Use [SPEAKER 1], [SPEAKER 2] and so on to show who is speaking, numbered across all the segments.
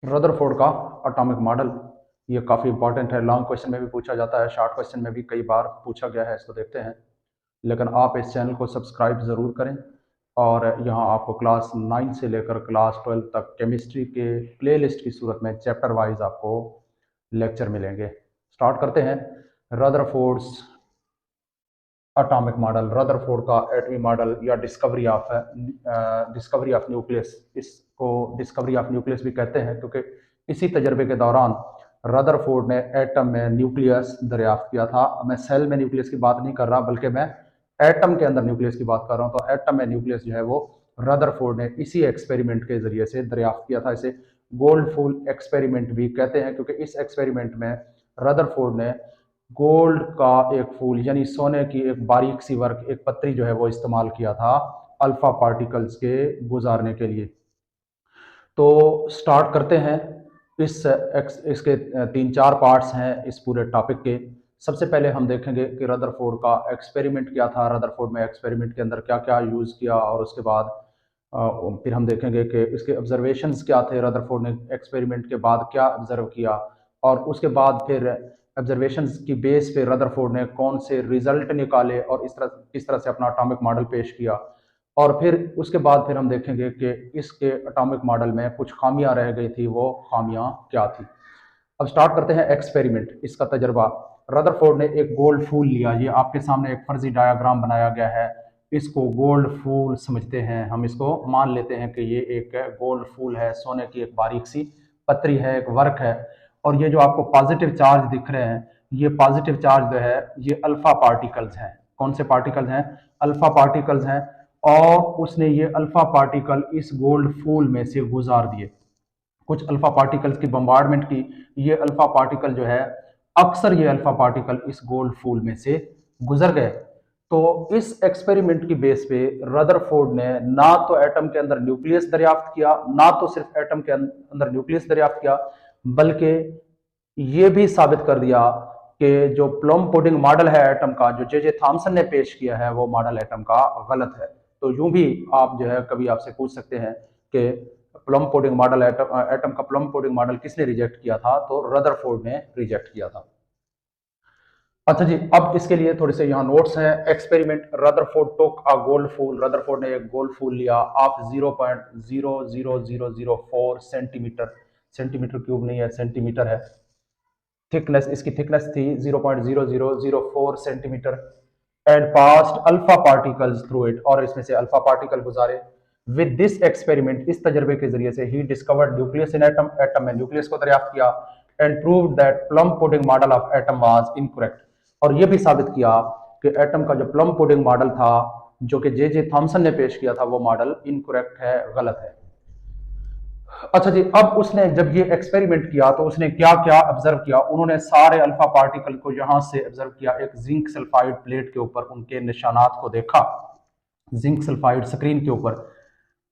[SPEAKER 1] Rutherford का atomic model, ये काफ़ी इंपॉर्टेंट है। लॉन्ग क्वेश्चन में भी पूछा जाता है, शॉर्ट क्वेश्चन में भी कई बार पूछा गया है, इसको देखते हैं। लेकिन आप इस चैनल को सब्सक्राइब ज़रूर करें। और यहाँ आपको क्लास 9 से लेकर क्लास 12 तक केमिस्ट्री के प्लेलिस्ट की सूरत में चैप्टर वाइज आपको लेक्चर मिलेंगे। स्टार्ट करते हैं। रदरफोर्ड्स एटॉमिक मॉडल, रदरफोर्ड का एटमी मॉडल या डिस्कवरी ऑफ न्यूक्लियस, इसको डिस्कवरी ऑफ न्यूक्लियस भी कहते हैं क्योंकि इसी तजर्बे के दौरान रदरफोर्ड ने एटम में न्यूक्लियस दरियाफ्त किया था। मैं सेल में न्यूक्लियस की बात नहीं कर रहा, बल्कि मैं एटम के अंदर न्यूक्लियस की बात कर रहा हूँ। तो एटम में न्यूक्लियस जो है वो रदरफोर्ड ने इसी एक्सपेरिमेंट के जरिए से दरियाफ्त किया था। इसे गोल्ड फूल एक्सपेरिमेंट भी कहते हैं क्योंकि इस एक्सपेरिमेंट में रदरफोर्ड ने गोल्ड का एक फूल यानी सोने की एक बारीक सी वर्क, एक पत्री जो है वो इस्तेमाल किया था अल्फा पार्टिकल्स के गुजारने के लिए। तो स्टार्ट करते हैं। इसके 3-4 पार्ट्स हैं इस पूरे टॉपिक के। सबसे पहले हम देखेंगे कि रदरफोर्ड का एक्सपेरिमेंट क्या था, रदरफोर्ड में एक्सपेरिमेंट के अंदर क्या क्या यूज़ किया, और उसके बाद फिर हम देखेंगे कि इसके ऑब्जर्वेशंस क्या थे, रदरफोर्ड ने एक्सपेरिमेंट के बाद क्या ऑब्जर्व किया, और उसके बाद फिर ऑब्जर्वेशंस की बेस पे रदरफोर्ड ने कौन से रिजल्ट निकाले और किस तरह से अपना एटॉमिक मॉडल पेश किया। और फिर उसके बाद फिर हम देखेंगे कि इसके एटॉमिक मॉडल में कुछ खामियां रह गई थी, वो खामियां क्या थी। अब स्टार्ट करते हैं एक्सपेरिमेंट, इसका तजर्बा। रदरफोर्ड ने एक गोल्ड फूल लिया, ये आपके सामने एक फर्जी डायग्राम बनाया गया है। इसको गोल्ड फूल समझते हैं, हम इसको मान लेते हैं कि ये एक गोल्ड फूल है, सोने की एक बारीक सी पत्री है, एक वर्क है। और ये जो आपको पॉजिटिव चार्ज दिख रहे हैं, ये पॉजिटिव चार्ज जो है ये अल्फा पार्टिकल्स हैं। कौन से पार्टिकल्स हैं? अल्फा पार्टिकल्स हैं। और उसने ये अल्फा पार्टिकल इस गोल्ड फूल में से गुजार दिए, कुछ अल्फा पार्टिकल्स की बम्बार्डमेंट की। ये अल्फा पार्टिकल जो है, अक्सर ये अल्फा पार्टिकल इस गोल्ड फूल में से गुजर गए। तो इस एक्सपेरिमेंट की बेस पे रदरफोर्ड ने ना तो एटम के अंदर न्यूक्लियस दरियाफ्त किया, ना तो सिर्फ एटम के अंदर न्यूक्लियस दरियाफ्त किया, बल्कि ये भी साबित कर दिया कि जो प्लम पुडिंग मॉडल है एटम का, जो जे थॉमसन ने पेश किया है, वो मॉडल एटम का गलत है। तो यूं भी आप जो है कभी आपसे पूछ सकते हैं कि प्लम पुडिंग मॉडल, एटम का प्लम पुडिंग मॉडल किसने रिजेक्ट किया था? तो रदरफोर्ड ने रिजेक्ट किया था। अच्छा जी, अब इसके लिए थोड़े से यहाँ नोट्स हैं। Experiment, Rutherford took a gold foil, Rutherford ने एक गोल्ड फूल लिया ऑफ 0.00004 सेंटीमीटर, सेंटीमीटर क्यूब नहीं है, सेंटीमीटर है। थिकनेस, इसकी थिकनेस थी 0.0004 centimetre. And past alpha particles through it, और इसमें से अल्फा पार्टिकल गुजारे। विद दिस एक्सपेरिमेंट, इस तजर्बे के जरिए से, he discovered nucleus in atom, atom में न्यूक्लियस को दरियाफ्त किया। And proved that plum pudding model of atom was incorrect, और यह भी साबित किया कि एटम का जो प्लम पुडिंग मॉडल था, जो कि जे थॉमसन ने पेश किया था, वो मॉडल इनकरेक्ट है, गलत है। अच्छा जी, अब उसने जब ये एक्सपेरिमेंट किया तो उसने क्या क्या ऑब्जर्व किया? उन्होंने सारे अल्फा पार्टिकल को यहां से ऑब्जर्व किया, एक जिंक सल्फाइड प्लेट के ऊपर उनके निशानात को देखा, जिंक सल्फाइड स्क्रीन के ऊपर।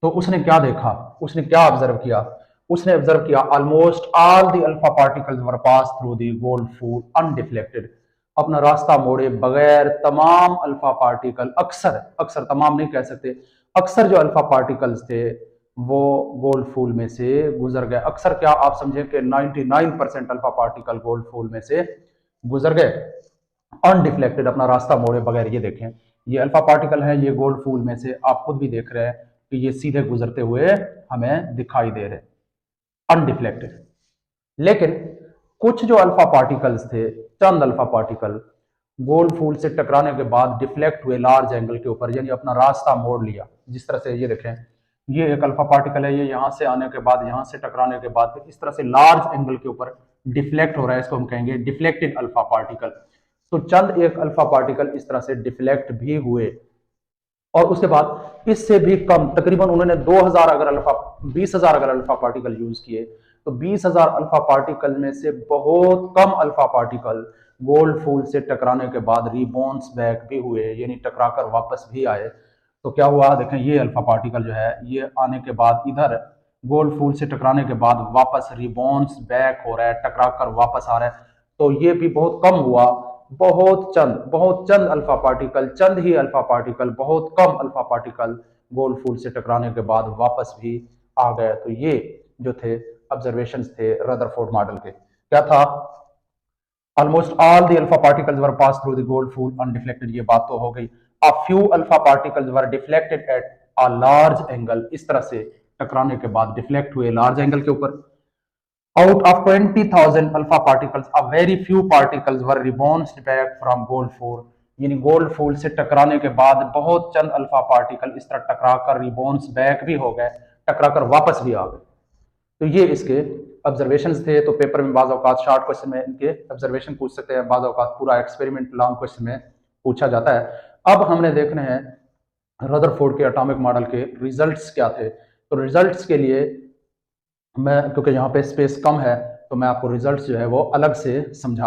[SPEAKER 1] तो उसने क्या देखा, उसने क्या ऑब्जर्व किया? उसने ऑब्जर्व किया almost all the alpha particles were pass through the gold foil undeflected, अपना रास्ता मोड़े बगैर तमाम अल्फा पार्टिकल, अक्सर, अक्सर तमाम नहीं कह सकते, अक्सर जो अल्फा पार्टिकल्स थे वो गोल्ड फूल में से गुजर गए। अक्सर क्या आप समझें कि 99% अल्फा पार्टिकल गोल्ड फूल में से गुजर गए अनडिफ्लेक्टेड, अपना रास्ता मोड़े बगैर। ये देखें, ये अल्फा पार्टिकल है, ये गोल्ड फूल में से आप खुद भी देख रहे हैं कि ये सीधे गुजरते हुए हमें दिखाई दे रहे, अनडिफ्लेक्टेड। लेकिन कुछ जो अल्फा पार्टिकल्स थे, चंद अल्फा पार्टिकल गोल्ड फूल से टकराने के बाद डिफ्लेक्ट हुए लार्ज एंगल के ऊपर, यानी अपना रास्ता मोड़ लिया। जिस तरह से ये देखें, ये एक अल्फा पार्टिकल है, ये यहां से आने के बाद, यहां से टकराने के बाद फिर इस तरह से लार्ज एंगल के ऊपर डिफ्लेक्ट हो रहा है, इसको हम कहेंगे डिफ्लेक्टेड अल्फा पार्टिकल। तो चंद एक अल्फा पार्टिकल इस तरह से डिफ्लेक्ट भी हुए, और उसके बाद इससे भी कम, तकरीबन उन्होंने 2000 अगर अल्फा 20,000 अगर अल्फा पार्टिकल यूज किए, तो 20,000 अल्फा पार्टिकल में से बहुत कम अल्फा पार्टिकल गोल्ड फूल से टकराने के बाद रिबाउंस बैक भी हुए, यानी टकराकर वापस भी आए। तो क्या हुआ देखें, ये अल्फा पार्टिकल जो है, ये आने के बाद इधर गोल्ड फूल से टकराने के बाद वापस रिबाउंस बैक हो रहा है, टकराकर वापस आ रहा है। तो ये भी बहुत कम हुआ, बहुत चंद अल्फा पार्टिकल, चंद ही अल्फा पार्टिकल, बहुत कम अल्फा पार्टिकल गोल्ड फूल से टकराने के बाद वापस भी आ गए। तो ये जो थे ऑब्जर्वेशंस थे रदरफोर्ड मॉडल के। क्या था? Almost all the alpha particles were pass through the gold foil undeflected, ये बात तो हो गई। A few alpha particles were deflected at a large angle, इस तरह से टकराने के बाद डिफ्लेक्ट हुए लार्ज एंगल के ऊपर। Out of 20,000 alpha particles, a very few particles were rebounced back from gold fool, यानी गोल्ड फूल से टकराने के बाद बहुत चंद अल्फा पार्टिकल इस तरह टकराकर रिबाउंस बैक भी हो गए, टकराकर वापस भी आ गए। तो ये इसके ऑब्जर्वेशंस थे। तो पेपर में बाज़ औक़ात शॉर्ट क्वेश्चन में इनके ऑब्जर्वेशन पूछ सकते हैं, बाज़ औक़ात पूरा एक्सपेरिमेंट लॉन्ग क्वेश्चन में पूछा जाता है। अब हमने देखने हैं रदरफोर्ड के एटॉमिक मॉडल के रिजल्ट्स क्या थे। तो रिजल्ट्स के लिए मैं, क्योंकि यहाँ पे स्पेस कम है, तो मैं आपको रिजल्ट्स जो है वो अलग से समझा